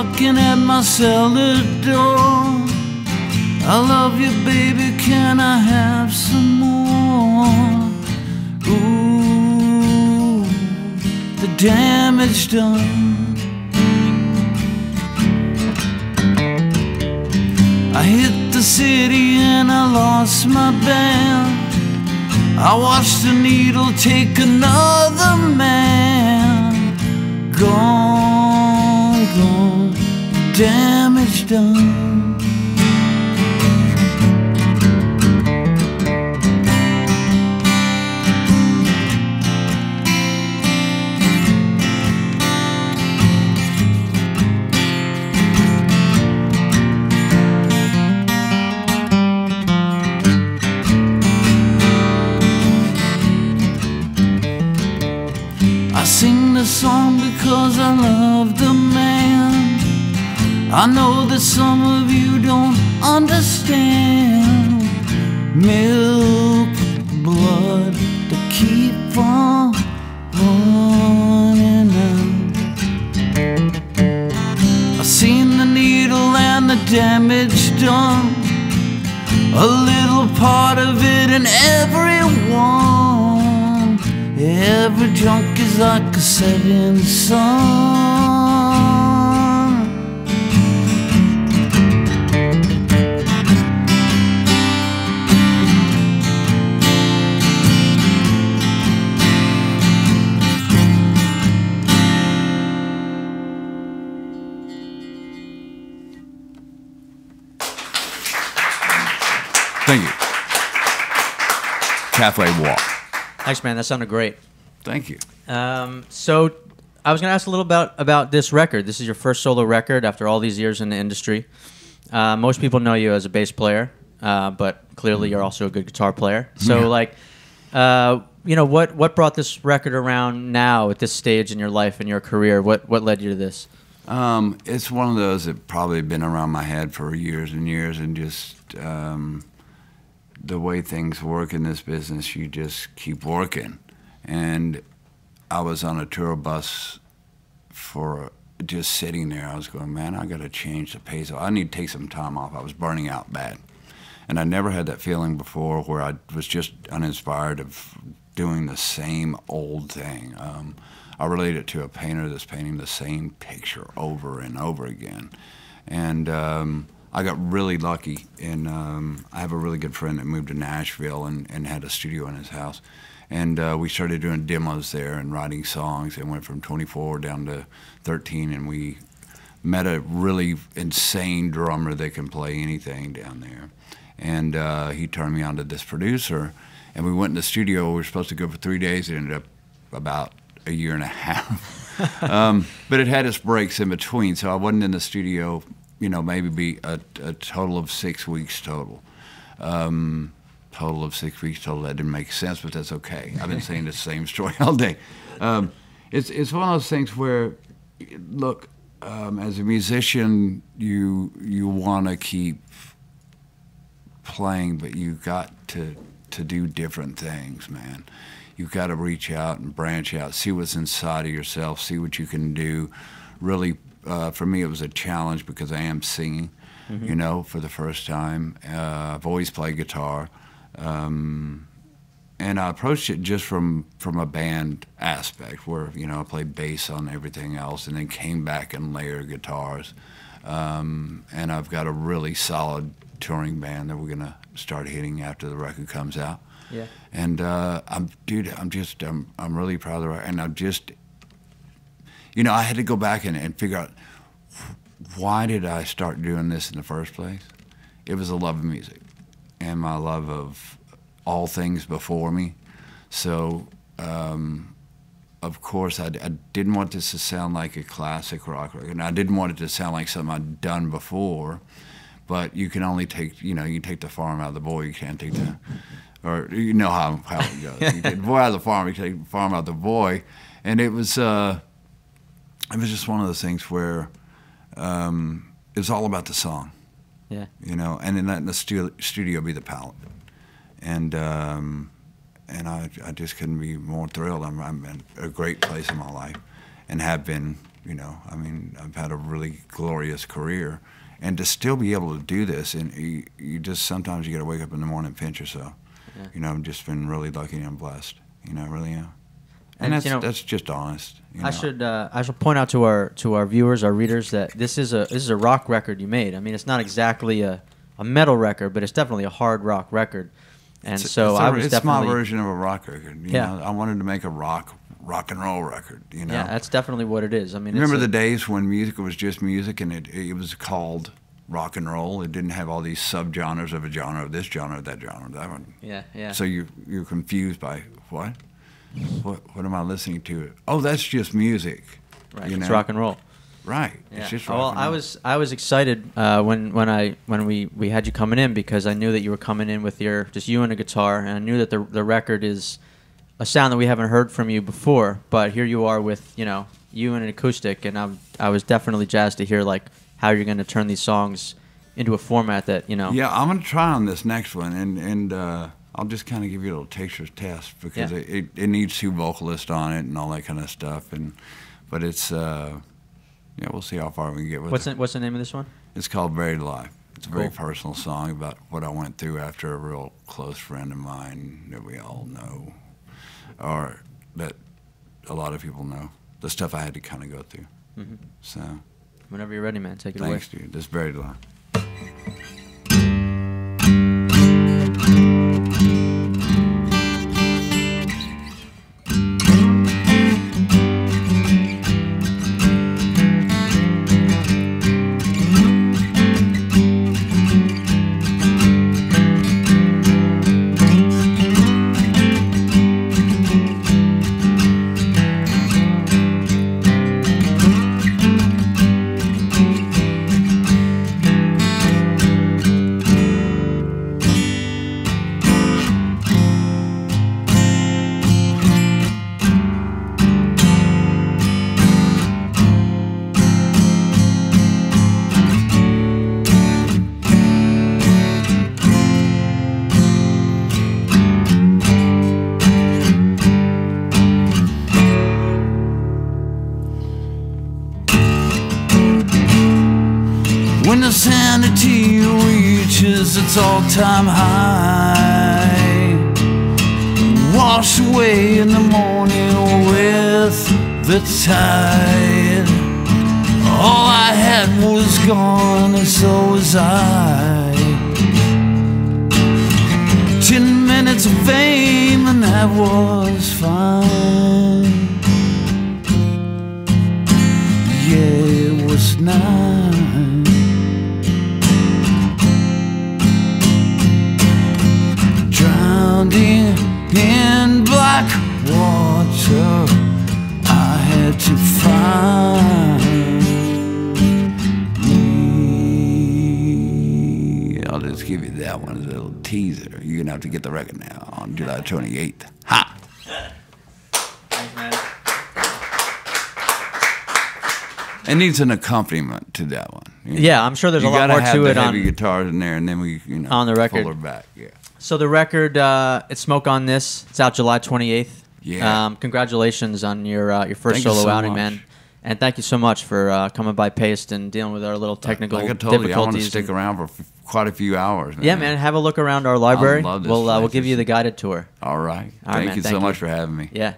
knocking at my cellar door. I love you, baby, can I have some more? Ooh, the damage done. I hit the city and I lost my band. I watched the needle take another man. Gone, gone, damage done. I sing this song because I love the man. I know that some of you don't understand. Milk, blood to keep on running out. I've seen the needle and the damage done, a little part of it in everyone. Every junk is like a setting sun. Thank you. Halfway Walk. Thanks, man. That sounded great. Thank you. So I was going to ask a little about this record. This is your first solo record after all these years in the industry. Most people know you as a bass player, but clearly you're also a good guitar player. So, like, you know, what brought this record around now at this stage in your life and your career? What led you to this? It's one of those that probably been around my head for years and years, and just the way things work in this business, you just keep working. And I was on a tour bus for just sitting there. I was going, man, I got to change the pace. I need to take some time off. I was burning out bad. And I never had that feeling before where I was just uninspired of doing the same old thing. I relate it to a painter that's painting the same picture over and over again. And I got really lucky, and I have a really good friend that moved to Nashville and had a studio in his house. And we started doing demos there and writing songs, and went from 24 down to 13, and we met a really insane drummer that can play anything down there. And he turned me on to this producer, and we went in the studio. We were supposed to go for 3 days. It ended up about a year and a half. But it had its breaks in between, so I wasn't in the studio, you know, maybe be a total of 6 weeks total. Total of 6 weeks total. That didn't make sense, but that's okay. I've been saying the same story all day. It's one of those things where, look, as a musician, you want to keep playing, but you got to do different things, man. You've got to reach out and branch out, see what's inside of yourself, see what you can do. Really, for me, it was a challenge because I am singing, you know, for the first time. I've always played guitar. And I approached it just from a band aspect where, you know, I played bass on everything else and then came back and layered guitars. And I've got a really solid touring band that we're going to start hitting after the record comes out. Yeah. And I'm really proud of the record. And I'm just, you know, I had to go back and figure out, why did I start doing this in the first place? It was a love of music and my love of all things before me. So, of course, I didn't want this to sound like a classic rock record, and I didn't want it to sound like something I'd done before. But you can only take, you know, you take the farm out of the boy, you can't take the, or you know how it goes. You take the boy out of the farm, you take the farm out of the boy. And it was just one of those things where it was all about the song. Yeah. You know, and then let the studio be the palette. And I just couldn't be more thrilled. I'm in a great place in my life and have been You know, I mean, I've had a really glorious career, and to still be able to do this, and you just sometimes you got to wake up in the morning and pinch yourself. Yeah. You know, I've just been really lucky and blessed. You know, I really am. And, And you know, that's just honest. You know? I should point out to our viewers, our readers, that this is a rock record you made. I mean, it's not exactly a metal record, but it's definitely a hard rock record. And so I was it's definitely my version of a rock record. You know, I wanted to make a rock and roll record. You know, yeah, that's definitely what it is. I mean, remember the days when music was just music and it was called rock and roll. It didn't have all these subgenres of a genre, this genre, that genre, that one. Yeah, yeah. So you're confused by what am I listening to? Oh, that's just music. Right, you it's know? rock and roll. Right. Yeah. It's just rock Well, and roll. I was excited when we had you coming in, because I knew that you were coming in with just you and a guitar, and I knew that the record is a sound that we haven't heard from you before. But here you are with you and an acoustic, and I was definitely jazzed to hear like how you're going to turn these songs into a format that Yeah, I'm gonna try on this next one, and I'll just kind of give you a little taster's test because it needs two vocalists on it and all that kind of stuff, but it's we'll see how far we can get with it. What's the name of this one? It's called Buried Alive. It's a very Cool. personal song about what I went through after a real close friend of mine that we all know, or that a lot of people know. The stuff I had to kind of go through. Mm-hmm. So, Whenever you're ready, man, take it thanks, dude. This is Buried Alive. When the sanity reaches its all-time high, wash away in the morning with the tide. All I had was gone, and so was I. 10 minutes of fame, and that was fine. Yeah, it was nice. In black water, I had to find me. I'll just give you that one as a little teaser. You're gonna have to get the record now on July 28th. Ha! Thanks, man. It needs an accompaniment to that one. Yeah, I'm sure there's a lot more to it You gotta have the on heavy guitars in there, and then we, on the record. pull her back. Yeah. So the record, it's Smoke on This. It's out July 28th. Yeah. Congratulations on your first Thank you solo so outing, much. man. And thank you so much for coming by Paste and dealing with our little technical Like I told you, I want to difficulties. stick around for quite a few hours. Man. Yeah, man. Have a look around our library. love this We'll place. give you the guided tour. All right. All right, Thank man. you Thank so you. much for having me. Yeah.